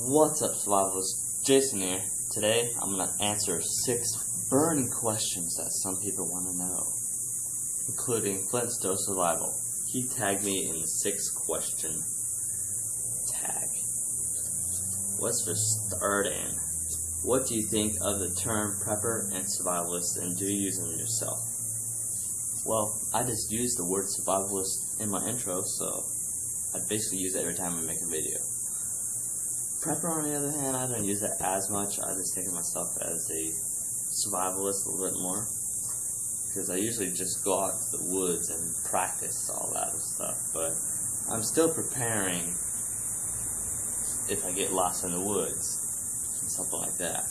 What's up, Survivalist? Jason here. Today, I'm going to answer 6 burning questions that some people want to know, including Flint Still Survival. He tagged me in the 6-question tag. Let's just start in. What do you think of the term Prepper and Survivalist, and do you use them yourself? Well, I just use the word Survivalist in my intro, so I basically use it every time I make a video. Prepper, on the other hand, I don't use it as much. I just think of myself as a survivalist a little bit more, because I usually just go out to the woods and practice all that stuff, but I'm still preparing if I get lost in the woods and something like that.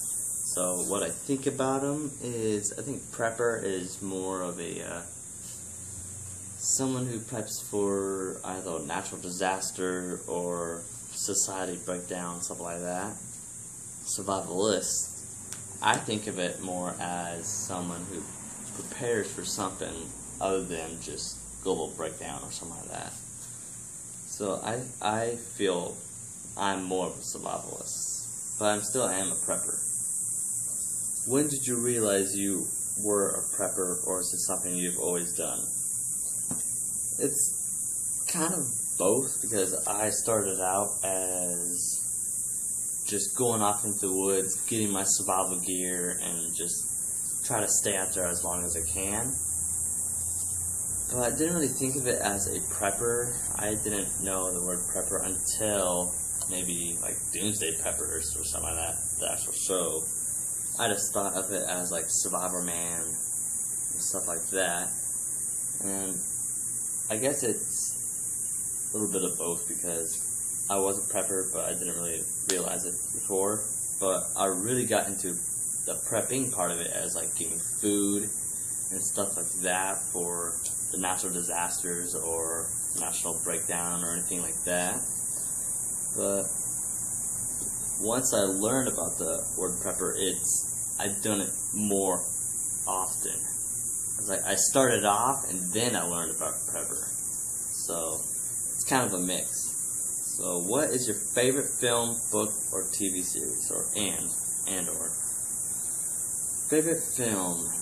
So what I think about them is, I think Prepper is more of a someone who preps for either natural disaster or society breakdown, stuff like that. Survivalist, I think of it more as someone who prepares for something other than just global breakdown or something like that. So I feel I'm more of a survivalist, but I still am a prepper. When did you realize you were a prepper, or is it something you've always done? It's kind of both, because I started out as just going off into the woods, getting my survival gear, and just try to stay out there as long as I can. But I didn't really think of it as a prepper. I didn't know the word prepper until maybe like Doomsday Preppers or something like that, the actual show. I just thought of it as like Survivor Man and stuff like that. And I guess it's a little bit of both, because I was a prepper, but I didn't really realize it before. But I really got into the prepping part of it as like getting food and stuff like that for the natural disasters or national breakdown or anything like that. But once I learned about the word prepper, I've done it more often. It's like I started off and then I learned about prepper. So it's kind of a mix. So what is your favorite film, book, or TV series? Or favorite film?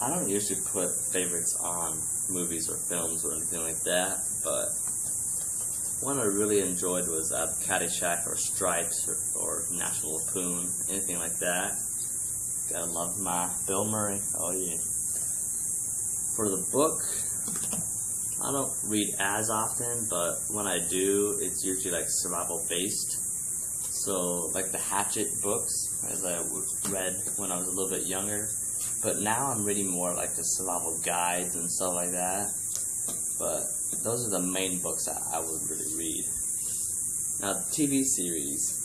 I don't usually put favorites on movies or films or anything like that, but one I really enjoyed was Caddyshack or Stripes or National Lampoon, anything like that. Gotta love my Bill Murray. Oh yeah. For the book, I don't read as often, but when I do, it's usually like survival based. So like the Hatchet books, as I read when I was a little bit younger. But now I'm reading more like the survival guides and stuff like that. But those are the main books that I would really read. Now, TV series.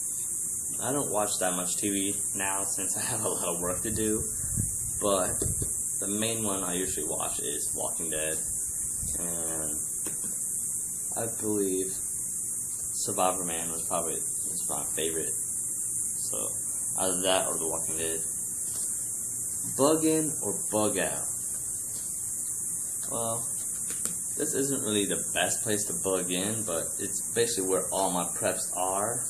I don't watch that much TV now since I have a lot of work to do. But the main one I usually watch is Walking Dead. And I believe Survivor Man was my favorite. So either that or The Walking Dead. Bug in or bug out? Well, this isn't really the best place to bug in, but it's basically where all my preps are.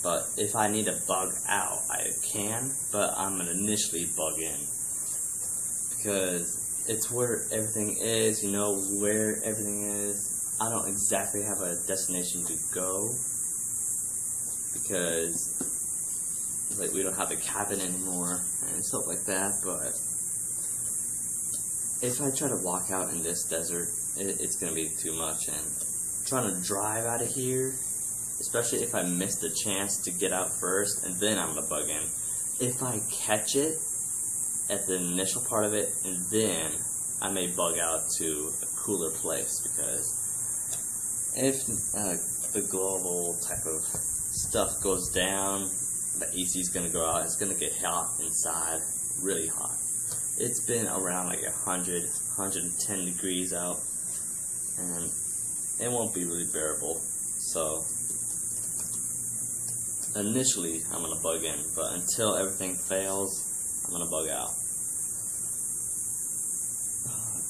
But if I need to bug out, I can, but I'm gonna initially bug in, because it's where everything is, you know where everything is. I don't exactly have a destination to go, because like we don't have a cabin anymore and stuff like that. But if I try to walk out in this desert, it's gonna be too much, and trying to drive out of here, especially if I miss the chance to get out first, and then I'm gonna bug in. If I catch it at the initial part of it, and then I may bug out to a cooler place, because if the global type of stuff goes down, the AC is going to go out, it's going to get hot inside, really hot. It's been around like 100, 110 degrees out, and it won't be really bearable. So initially I'm going to bug in, but until everything fails, I'm going to bug out.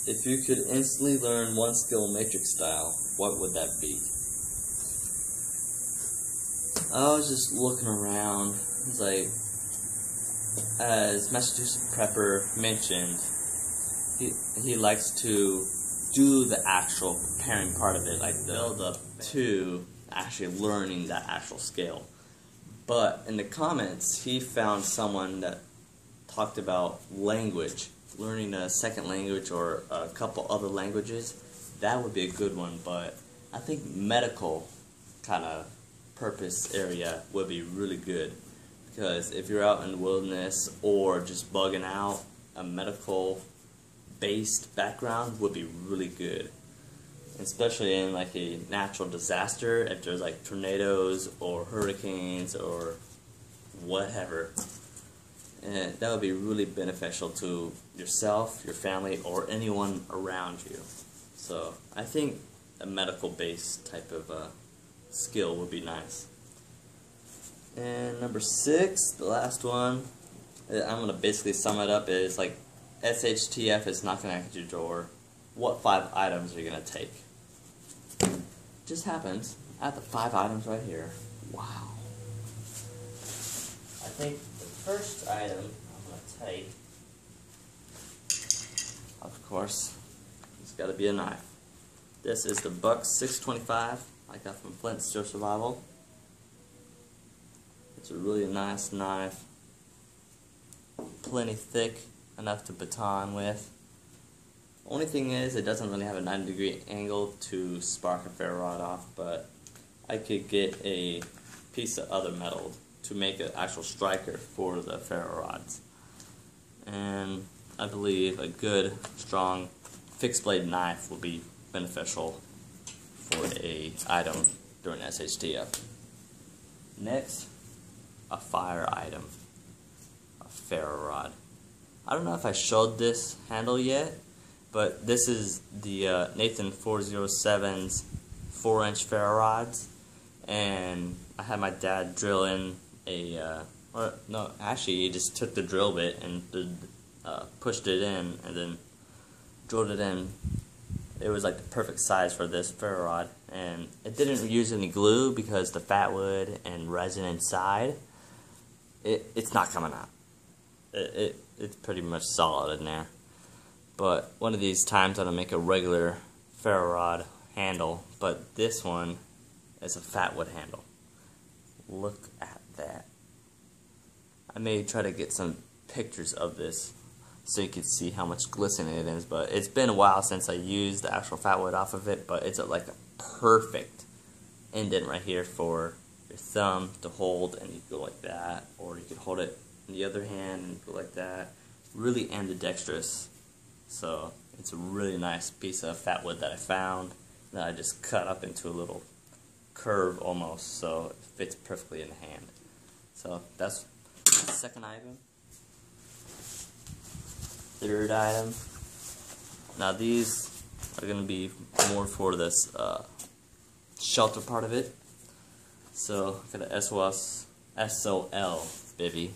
If you could instantly learn one skill Matrix style, what would that be? I was just looking around. It's like, as Massachusetts Prepper mentioned, he likes to do the actual preparing part of it, like the build up to actually learning that actual skill. But in the comments, he found someone that talked about language, learning a second language or a couple other languages. That would be a good one, but I think medical kind of purpose area would be really good, because if you're out in the wilderness or just bugging out, a medical based background would be really good, especially in like a natural disaster, if there's like tornadoes or hurricanes or whatever. And that would be really beneficial to yourself, your family, or anyone around you. So I think a medical based type of skill would be nice. And number 6, the last one, I'm going to basically sum it up, is like SHTF is knocking at your door. What 5 items are you going to take? Just happens. I have the 5 items right here. Wow. I think the first item I'm going to take, of course, it's got to be a knife. This is the Buck 625 I got from Flint Survival. It's a really nice knife, plenty thick, enough to baton with. Only thing is, it doesn't really have a 90-degree angle to spark a ferro rod off, but I could get a piece of other metal to make an actual striker for the ferro rods. And I believe a good, strong, fixed blade knife will be beneficial for a item during SHTF. Next, a fire item, a ferro rod. I don't know if I showed this handle yet, but this is the Nathan 407's 4-inch ferro rods, and I had my dad drill in a, no, actually he just took the drill bit and pushed it in and then drilled it in. It was like the perfect size for this ferro rod, and it didn't use any glue because the fat wood and resin inside, it's not coming out. It's pretty much solid in there. But one of these times I'm going to make a regular ferro rod handle, but this one is a fat wood handle. Look at that. I may try to get some pictures of this so you can see how much glistening it is, but it's been a while since I used the actual fat wood off of it, but it's like a perfect indent right here for your thumb to hold, and you go like that, or you could hold it in the other hand and go like that. Really ambidextrous. So it's a really nice piece of fat wood that I found that I just cut up into a little curve almost, so it fits perfectly in the hand. So that's the second item. Third item. Now these are going to be more for this shelter part of it. So got a SOL bivvy,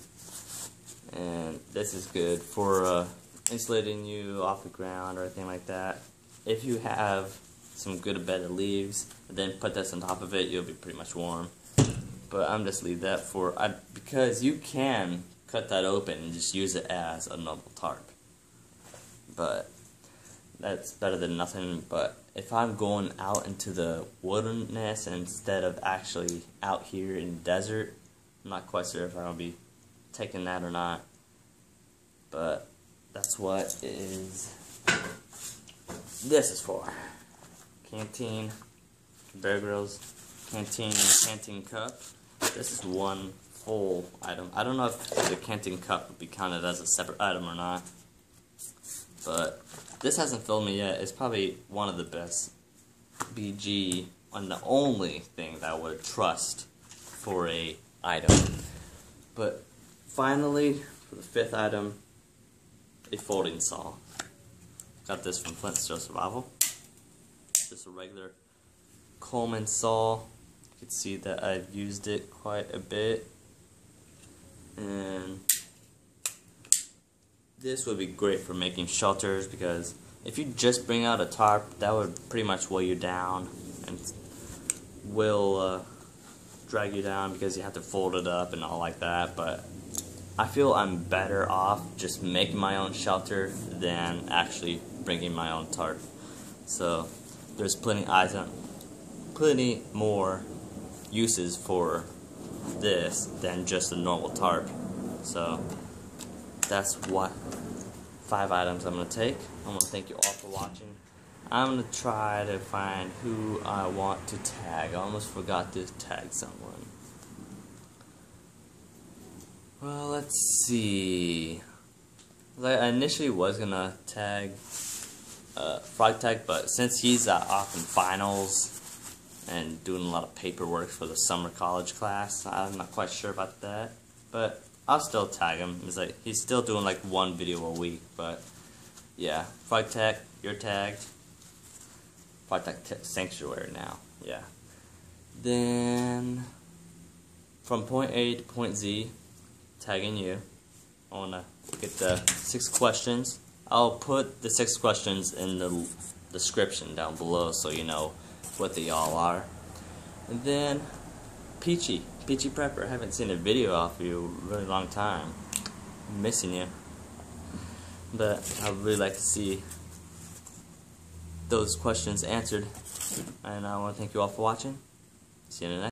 and this is good for insulating you off the ground or anything like that. If you have some good bedded leaves, then put this on top of it, you'll be pretty much warm. But I'm just leave that for because you can cut that open and just use it as a normal tarp. But that's better than nothing. But if I'm going out into the wilderness instead of actually out here in the desert, I'm not quite sure if I'll be taking that or not. But that's what this is for. Canteen, Bear Grylls, canteen and canteen cup. This is one full item. I don't know if the canteen cup would be counted as a separate item or not, but this hasn't filled me yet. It's probably one of the best BG and the only thing that I would trust for a item. But finally, for the 5th item, a folding saw. Got this from Flint Survival. Just a regular Coleman saw. You can see that I've used it quite a bit. And this would be great for making shelters, because if you just bring out a tarp, that would pretty much weigh you down and will drag you down because you have to fold it up and all like that, but I feel I'm better off just making my own shelter than actually bringing my own tarp. So there's plenty more uses for this than just a normal tarp. So that's what 5 items I'm going to take. I want to thank you all for watching. I'm going to try to find who I want to tag. I almost forgot to tag someone. Well, let's see. I initially was going to tag Frogtac, but since he's off in finals and doing a lot of paperwork for the summer college class, I'm not quite sure about that. But I'll still tag him. It's like he's still doing like 1 video a week, but yeah. Frogtac, you're tagged. Frogtac Sanctuary now, yeah. Then from point A to point Z, tagging you. I want to get the 6 questions. I'll put the 6 questions in the description down below so you know what they all are. And then Peachy Prepper. I haven't seen a video off you in a really long time. I'm missing you. But I'd really like to see those questions answered. And I want to thank you all for watching. See you in the next.